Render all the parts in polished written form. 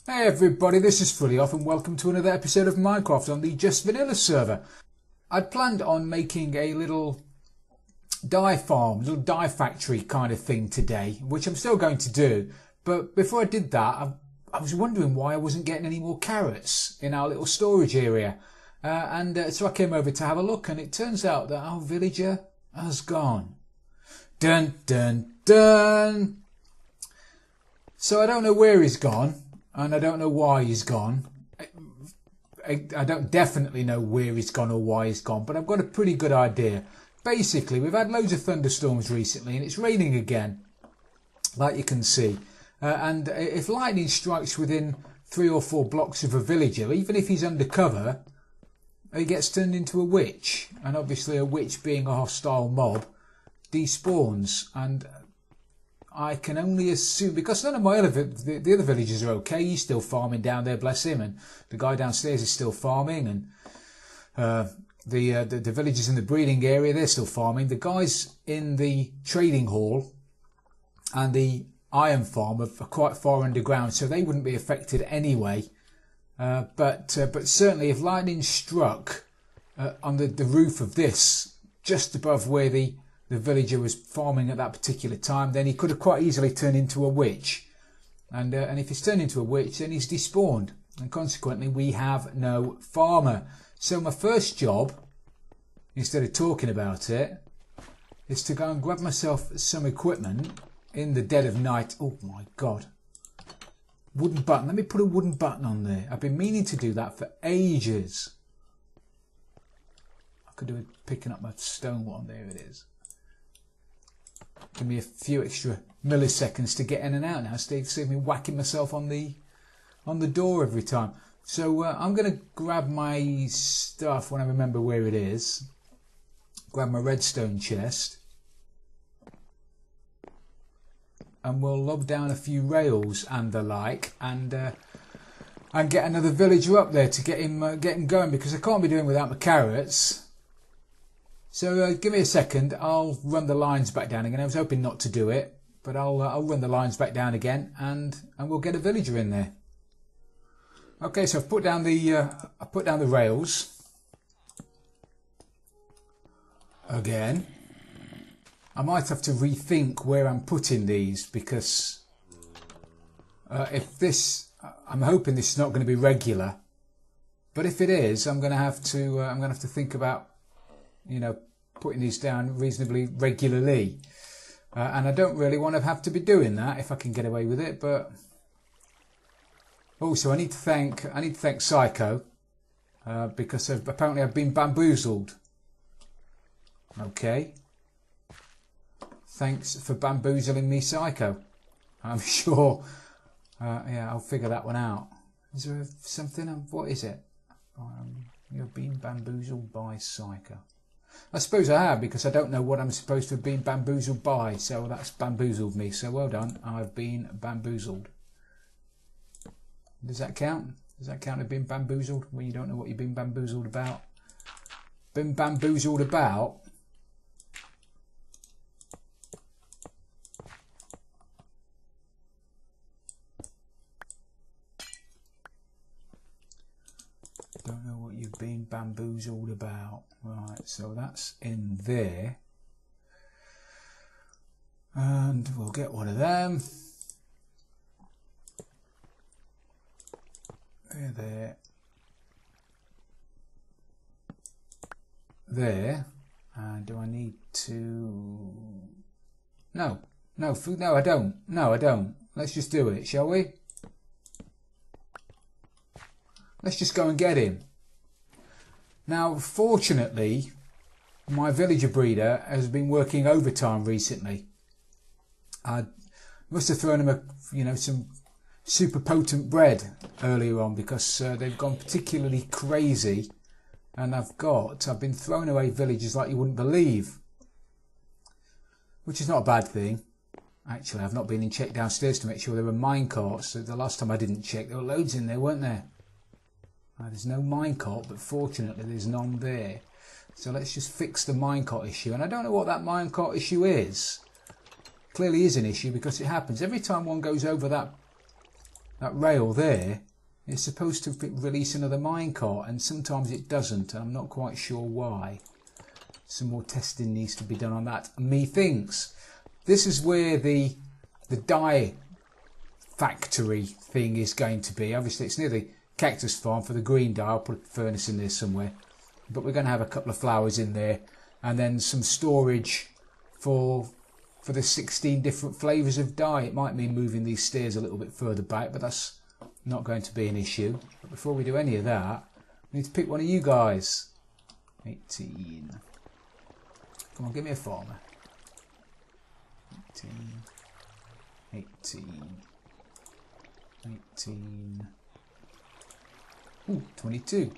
Hey everybody, this is Fully Off and welcome to another episode of Minecraft on the Just Vanilla server. I'd planned on making a little dye farm, little dye factory kind of thing today, which I'm still going to do. But before I did that, I was wondering why I wasn't getting any more carrots in our little storage area. So I came over to have a look, and it turns out that our villager has gone. Dun dun dun! So I don't know where he's gone. And I don't know why he's gone. I don't definitely know where he's gone or why he's gone, but I've got a pretty good idea. Basically, we've had loads of thunderstorms recently and it's raining again, like you can see. And if lightning strikes within 3 or 4 blocks of a villager, even if he's undercover, he gets turned into a witch. And obviously a witch, being a hostile mob, despawns. And I can only assume, because none of my the other villagers are okay. He's still farming down there, bless him, and the guy downstairs is still farming, and the villagers in the breeding area, they're still farming. The guys in the trading hall and the iron farm are quite far underground, so they wouldn't be affected anyway. But certainly, if lightning struck on the roof of this, just above where the villager was farming at that particular time, then he could have quite easily turned into a witch. And if he's turned into a witch, then he's despawned. And consequently, we have no farmer. So my first job, instead of talking about it, is to go and grab myself some equipment in the dead of night. Oh my God. Wooden button. Let me put a wooden button on there. I've been meaning to do that for ages. I could do it picking up my stone one. There it is. Give me a few extra milliseconds to get in and out now. Save me whacking myself on the door every time. So I'm going to grab my stuff when I remember where it is. Grab my redstone chest. And we'll lob down a few rails and the like, and get another villager up there to get him going, because I can't be doing without my carrots. So give me a second, I'll run the lines back down again. I was hoping not to do it, but I'll run the lines back down again, and we'll get a villager in there. Okay, so I've put down the rails again. I might have to rethink where I'm putting these, because I'm hoping this is not going to be regular. But if it is, I'm going to have to think about, putting these down reasonably regularly, and I don't really want to have to be doing that if I can get away with it. But also, I need to thank Psycho, because apparently I've been bamboozled. Okay, thanks for bamboozling me, Psycho. I'm sure. Yeah, I'll figure that one out. Is there something? What is it? You're being bamboozled by Psycho. I suppose I have, because I don't know what I'm supposed to have been bamboozled by, so that's bamboozled me. So well done, I've been bamboozled. Does that count? Does that count as being bamboozled when you don't know what you've been bamboozled about? Been bamboozled about? Don't know what you've been bamboozled about. Right, so that's in there. And we'll get one of them. There. There. And do I need to... No, I don't. No, I don't. Let's just do it, shall we? Let's just go and get him. Now, fortunately, my villager breeder has been working overtime recently. I must have thrown him some super potent bread earlier on, because they've gone particularly crazy, and I've been throwing away villagers like you wouldn't believe, which is not a bad thing. Actually, I've not been in check downstairs to make sure there were minecarts. The last time I didn't check, there were loads in there, weren't there? There's no minecart, but fortunately there's none there. So let's just fix the minecart issue. And I don't know what that minecart issue is. Clearly is an issue, because it happens every time one goes over that that rail there, it's supposed to release another minecart, and sometimes it doesn't, and I'm not quite sure why. Some more testing needs to be done on that, methinks. This is where the dye factory thing is going to be. Obviously it's near the cactus farm for the green dye. I'll put a furnace in there somewhere, but we're going to have a couple of flowers in there, and then some storage for the 16 different flavours of dye. It might mean moving these stairs a little bit further back, but that's not going to be an issue. But before we do any of that, we need to pick one of you guys. 18. Come on, give me a farmer. 18. 18. 18. Ooh, 22.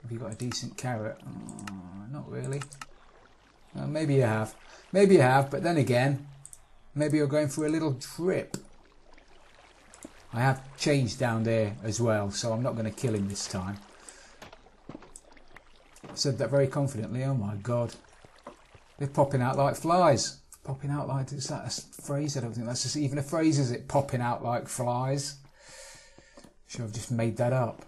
Have you got a decent carrot? Not really. Maybe you have. Maybe you have, but then again, maybe you're going for a little trip. I have changed down there as well, so I'm not going to kill him this time. I said that very confidently. Oh my god. They're popping out like flies. Popping out like... Is that a phrase? I don't think that's just even a phrase, is it? Popping out like flies. Sure, I've just made that up.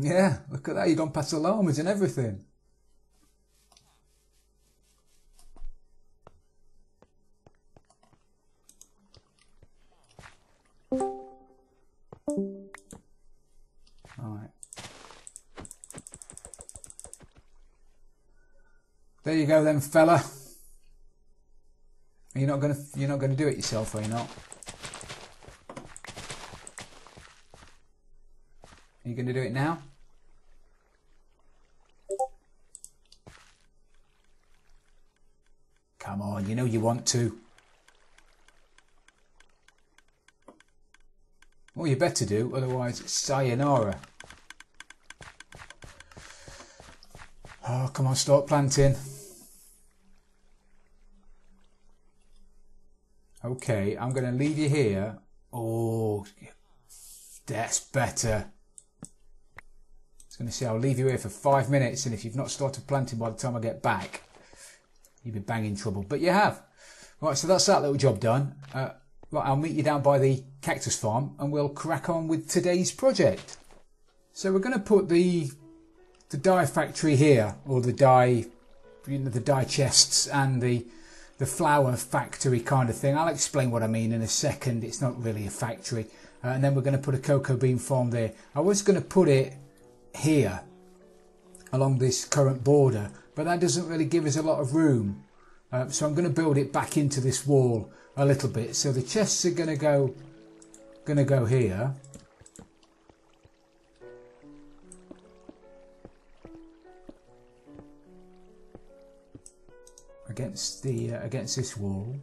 Yeah, look at that. You've gone past the llamas and everything. Alright. There you go then, fella. You're not gonna do it yourself, are you not? Are you gonna do it now? Come on, you know you want to. Well, you better do, otherwise it's sayonara. Oh, come on, start planting. Okay, I'm going to leave you here. Oh, that's better. I was going to say I'll leave you here for 5 minutes, and if you've not started planting by the time I get back, you'll be banging trouble. But you have. Right, so that's that little job done. Right, I'll meet you down by the cactus farm, and we'll crack on with today's project. So we're going to put the dye factory here, or the dye, the dye chests, and the flower factory kind of thing. I'll explain what I mean in a second. It's not really a factory. And then we're going to put a cocoa bean farm there. I was going to put it here along this current border, but that doesn't really give us a lot of room. So I'm going to build it back into this wall a little bit. So the chests are going to go here. Against this wall.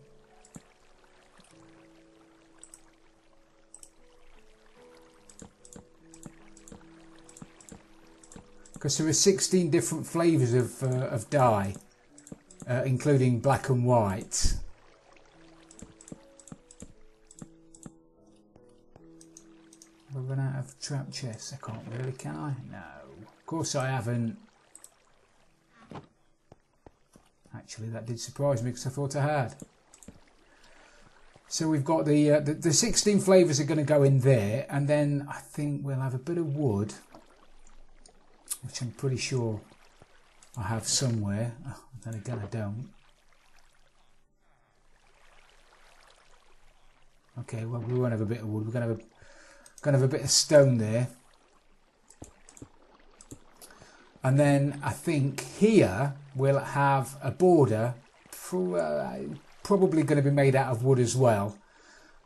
Because there are 16 different flavours of dye, including black and white. We're run out of trap chests. I can't really, can I? No. Of course I haven't. Actually, that did surprise me because I thought I had. So we've got the 16 flavours are going to go in there, and then I think we'll have a bit of wood, which I'm pretty sure I have somewhere. Oh, then again, I don't. Okay, well, we won't have a bit of wood. We're going to have a bit of stone there. And then I think here we'll have a border, probably going to be made out of wood as well.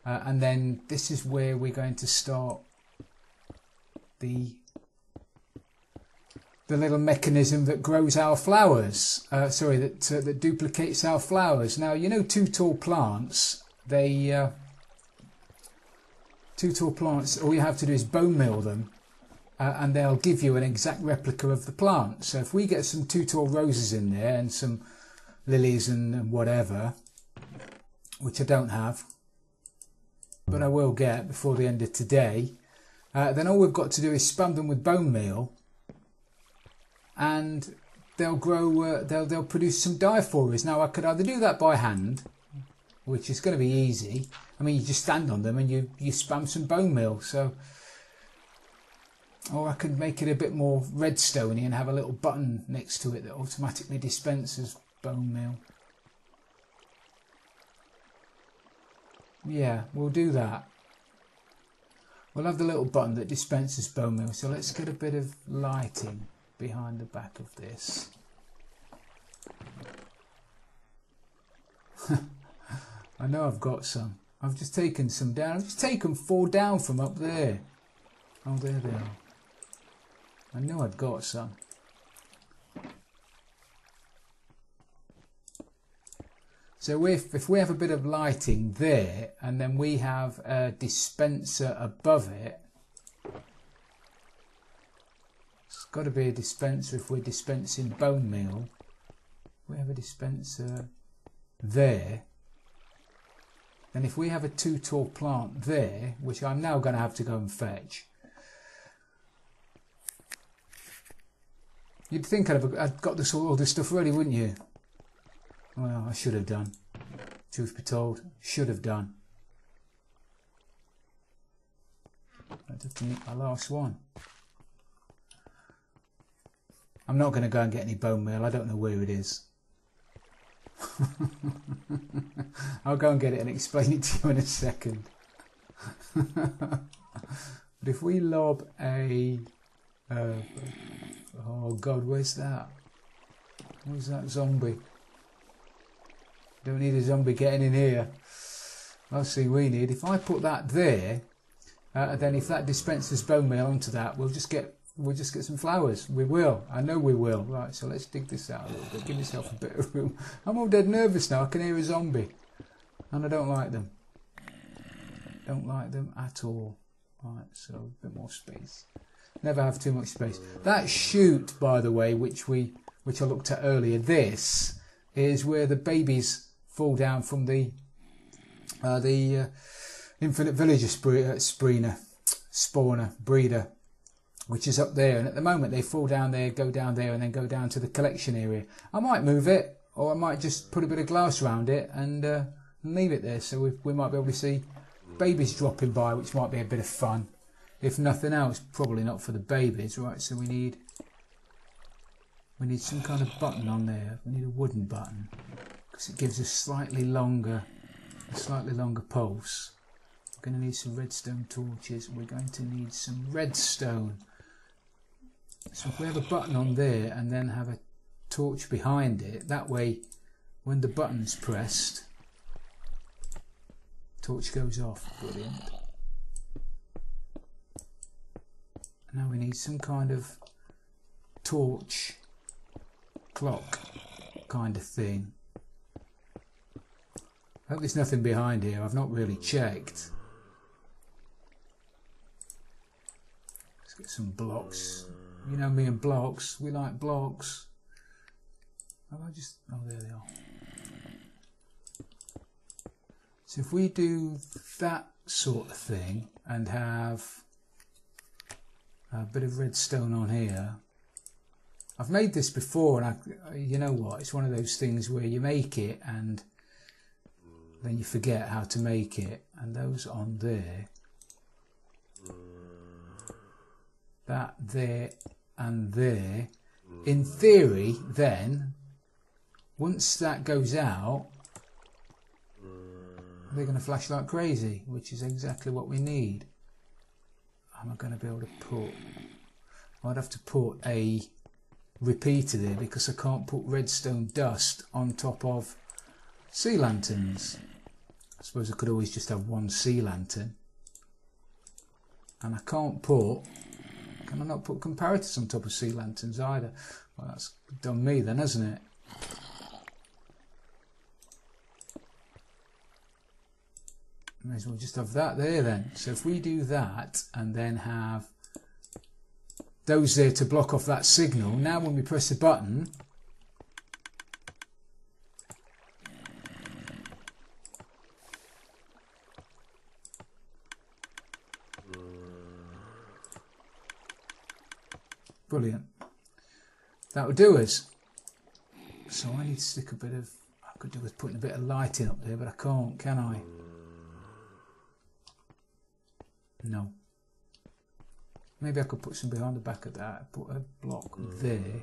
And then this is where we're going to start the little mechanism that grows our flowers. That duplicates our flowers. Now, you know, two tall plants, all you have to do is bone meal them. And they'll give you an exact replica of the plant. So if we get some two tall roses in there and some lilies and whatever, which I don't have, but I will get before the end of today, then all we've got to do is spam them with bone meal, and they'll grow. They'll produce some dye for us. Now I could either do that by hand, which is going to be easy. I mean, you just stand on them and you spam some bone meal. So, or I could make it a bit more redstone-y and have a little button next to it that automatically dispenses bone meal. Yeah, we'll do that. We'll have the little button that dispenses bone meal. So let's get a bit of lighting behind the back of this. I know I've got some. I've just taken some down. I've just taken 4 down from up there. Oh, there they are. I knew I'd got some. So if we have a bit of lighting there, and then we have a dispenser above it, it's got to be a dispenser if we're dispensing bone meal. We have a dispenser there. And if we have a 2 tall plant there, which I'm now going to have to go and fetch, you'd think I'd got all this stuff ready, wouldn't you? Well, I should have done. Truth be told, should have done. I just need my last one. I'm not going to go and get any bone meal. I don't know where it is. I'll go and get it and explain it to you in a second. But if we lob a... oh God, where's that? Where's that zombie? Don't need a zombie getting in here. I'll see we need. If I put that there, then if that dispenses bone meal onto that, we'll just get some flowers. We will. I know we will. Right, so let's dig this out a little bit. Give myself a bit of room. I'm all dead nervous now. I can hear a zombie. And I don't like them. Don't like them at all. Right, so a bit more space. Never have too much space. That chute, by the way, which I looked at earlier, this is where the babies fall down from the infinite villager spawner breeder, which is up there, and at the moment they fall down there, go down there, and then go down to the collection area. I might move it, or I might just put a bit of glass around it and leave it there, so we might be able to see babies dropping by, which might be a bit of fun. If nothing else, probably not for the babies, right? So we need some kind of button on there. We need a wooden button because it gives us a slightly longer pulse. We're going to need some redstone torches. We're going to need some redstone. So if we have a button on there and then have a torch behind it, that way when the button's pressed, torch goes off. Brilliant. Now we need some kind of torch clock kind of thing. I hope there's nothing behind here. I've not really checked. Let's get some blocks. You know me and blocks. We like blocks. Oh, there they are. So if we do that sort of thing and have a bit of redstone on here. I've made this before, and you know what, it's one of those things where you make it and then you forget how to make it. And those on there, that there and there, in theory then, once that goes out, they're going to flash like crazy, which is exactly what we need. Am I going to be able to put... I'd have to put a repeater there because I can't put redstone dust on top of sea lanterns. I suppose I could always just have one sea lantern. And I can't put... Can I not put comparators on top of sea lanterns either? Well, that's done me then, hasn't it? May as well just have that there then. So if we do that and then have those there to block off that signal, now when we press the button, brilliant. That would do us. So I need to stick a bit of, I could do with putting a bit of light in up there, but I can't, can I? No. Maybe I could put some behind the back of that, put a block there,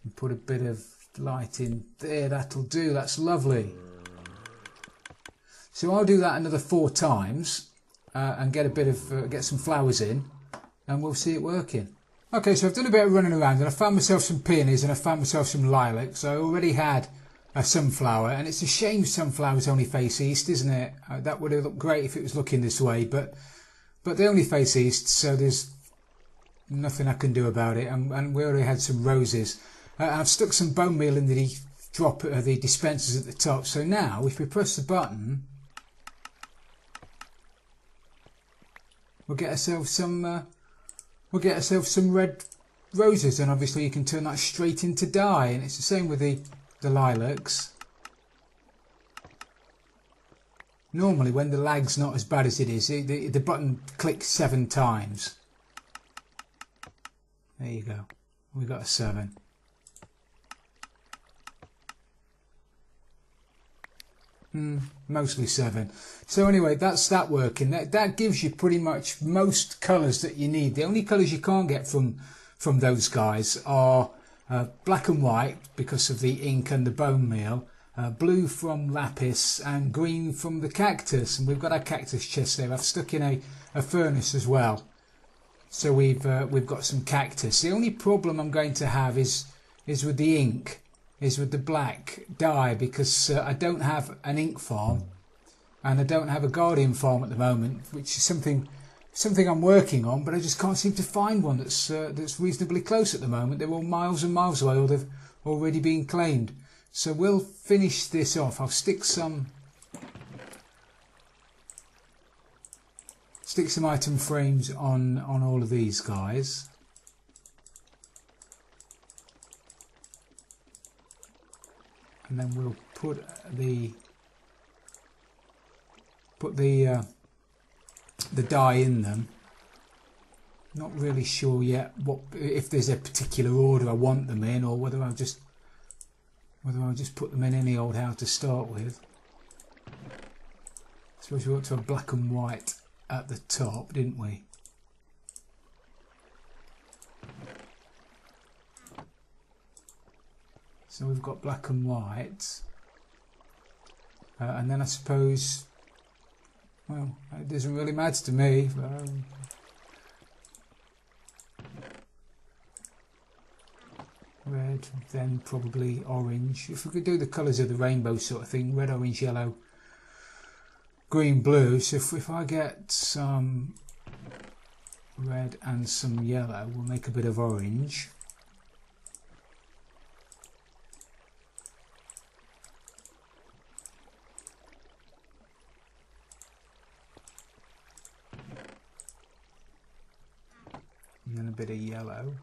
and put a bit of light in there. That'll do, that's lovely. So I'll do that another 4 times and get a bit of, get some flowers in, and we'll see it working. Okay, so I've done a bit of running around and I found myself some peonies and I found myself some lilacs. I already had a sunflower, and it's a shame sunflowers only face east, isn't it? That would have looked great if it was looking this way, but they only face east, so there's nothing I can do about it. And we already had some roses. I've stuck some bone meal in the the dispensers at the top. So now, if we press the button, we'll get ourselves some. We'll get ourselves some red roses, and obviously you can turn that straight into dye. And it's the same with the lilacs. Normally, when the lag's not as bad as it is, the button clicks 7 times. There you go. We got a 7. Mostly 7. So anyway, that's that working. That gives you pretty much most colours that you need. The only colours you can't get from those guys are black and white because of the ink and the bone meal. Blue from lapis and green from the cactus, and we've got our cactus chest there. I've stuck in a furnace as well, so we've got some cactus. The only problem I'm going to have is with the ink, is with the black dye, because I don't have an ink farm and I don't have a guardian farm at the moment, which is something I'm working on, but I just can't seem to find one that's reasonably close at the moment. They're all miles and miles away, or they've already been claimed. So we'll finish this off. I'll stick some item frames on all of these guys. And then we'll put the dye in them. Not really sure yet if there's a particular order I want them in, or whether I'll just put them in any old how to start with. I suppose we ought to have black and white at the top, didn't we? So we've got black and white. And then I suppose, well, it doesn't really matter to me. Red, then probably orange. If we could do the colours of the rainbow sort of thing, red, orange, yellow, green, blue. So if I get some red and some yellow, we'll make a bit of orange. And then a bit of yellow.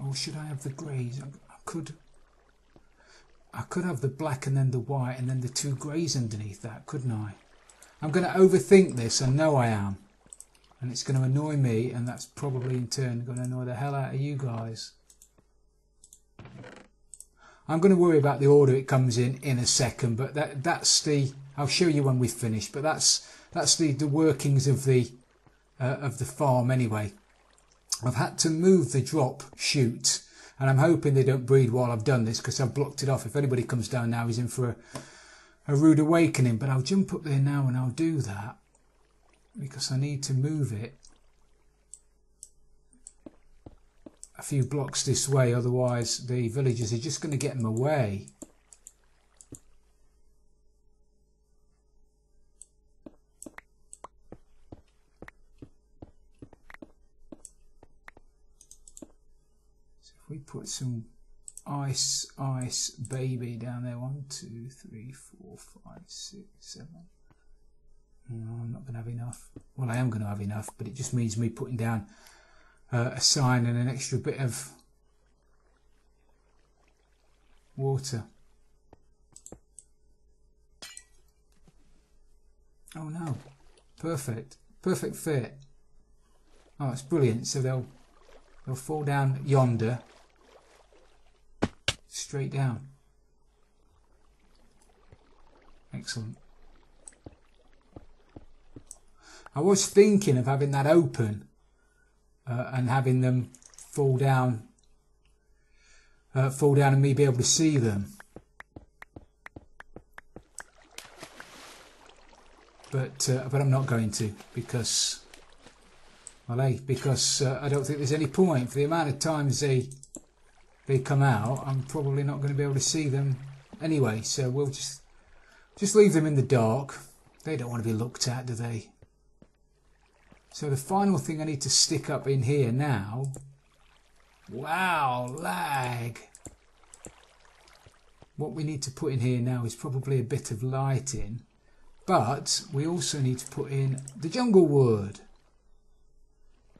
Or should I have the greys? I could have the black and then the white and then the 2 greys underneath that, couldn't I? I'm going to overthink this, I know I am. And it's going to annoy me, and that's probably in turn going to annoy the hell out of you guys. I'm going to worry about the order it comes in a second, but that's the... I'll show you when we've finished, but that's the workings of the farm anyway. I've had to move the drop chute, and I'm hoping they don't breed while I've done this, because I've blocked it off. If anybody comes down now, he's in for a rude awakening. But I'll jump up there now and I'll do that, because I need to move it a few blocks this way, otherwise the villagers are just going to get in my way. We put some ice baby down there. 1, 2, 3, 4, 5, 6, 7. No, I'm not going to have enough. Well, I am going to have enough, but it just means me putting down a sign and an extra bit of water. Oh no. Perfect. Perfect fit. Oh, it's brilliant. So they'll fall down yonder. Straight down. Excellent. I was thinking of having that open and having them fall down and me be able to see them. But I'm not going to, because, well, hey, because I don't think there's any point. For the amount of times they come out, I'm probably not going to be able to see them anyway. So we'll just leave them in the dark. They don't want to be looked at, do they? So the final thing I need to stick up in here now. Wow, lag. What we need to put in here now is probably a bit of lighting. But we also need to put in the jungle wood.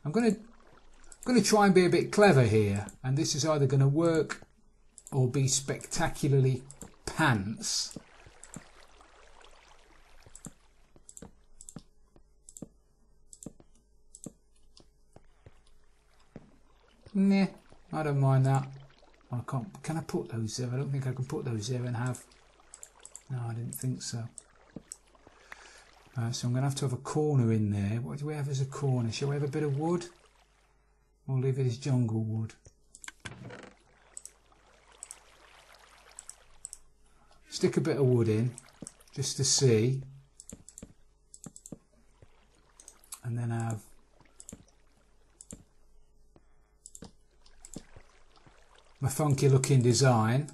I'm going to try and be a bit clever here, and this is either going to work or be spectacularly pants. Nah, I don't mind that. I can't. Can I put those there? I don't think I can put those there and have. No, I didn't think so. So I'm going to have a corner in there. What do we have as a corner? Shall we have a bit of wood? Or leave it as jungle wood? Stick a bit of wood in, just to see. And then have my funky looking design,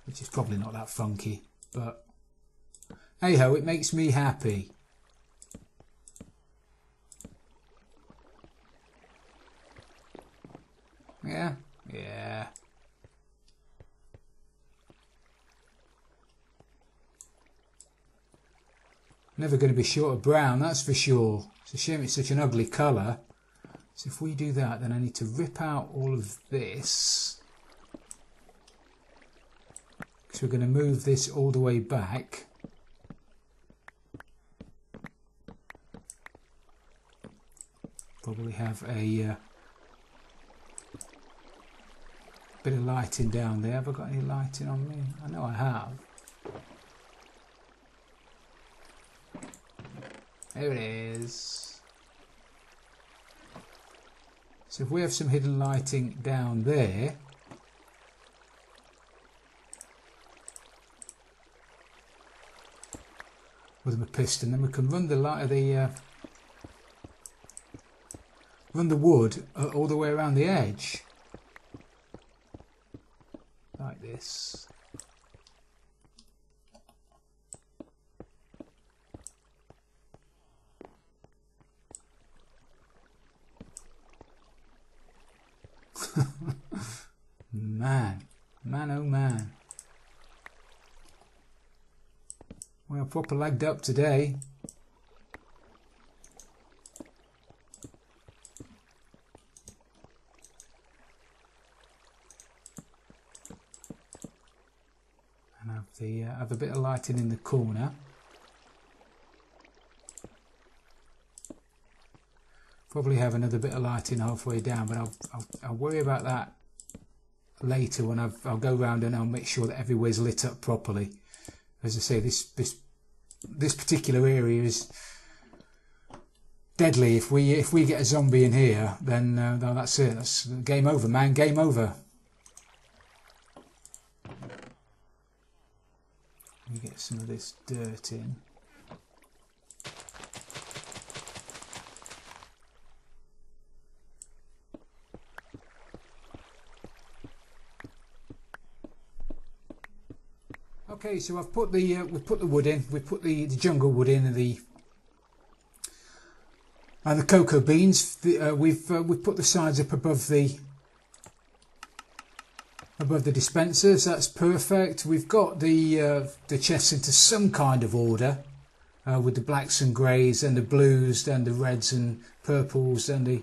which is probably not that funky, but hey ho, it makes me happy. Yeah, yeah. Never going to be short of brown, that's for sure. It's a shame it's such an ugly colour. So if we do that, then I need to rip out all of this. Because we're going to move this all the way back. Probably have a bit of lighting down there. Have I got any lighting on me? I know I have. There it is. So if we have some hidden lighting down there, with my piston, then we can run the light of the run the wood all the way around the edge, like this. Man, oh man. We are proper lagged up today. And have a bit of lighting in the corner. Probably have another bit of lighting halfway down, but I'll worry about that later when I'll go round and I'll make sure that everywhere's lit up properly. As I say, this particular area is deadly. If we get a zombie in here, then that's it. That's game over, man. Game over. Let me get some of this dirt in. Okay, so I've put the we've put the wood in, we've put the jungle wood in, and the cocoa beans. We've put the sides up above the dispensers. That's perfect. We've got the chests into some kind of order with the blacks and greys and the blues and the reds and purples and the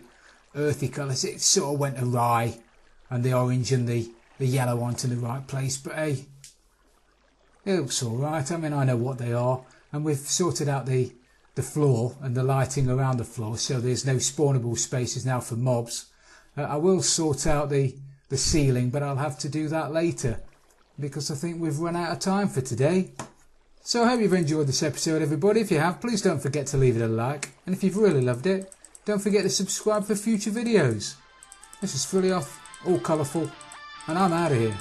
earthy colours. It sort of went awry, and the orange and the yellow aren't in the right place. But hey. It looks alright. I mean, I know what they are. and we've sorted out the floor and the lighting around the floor, so there's no spawnable spaces now for mobs. I will sort out the ceiling, but I'll have to do that later because I think we've run out of time for today. So I hope you've enjoyed this episode, everybody. If you have, please don't forget to leave it a like, and if you've really loved it, don't forget to subscribe for future videos. This is Fully Off, all colourful, and I'm out of here.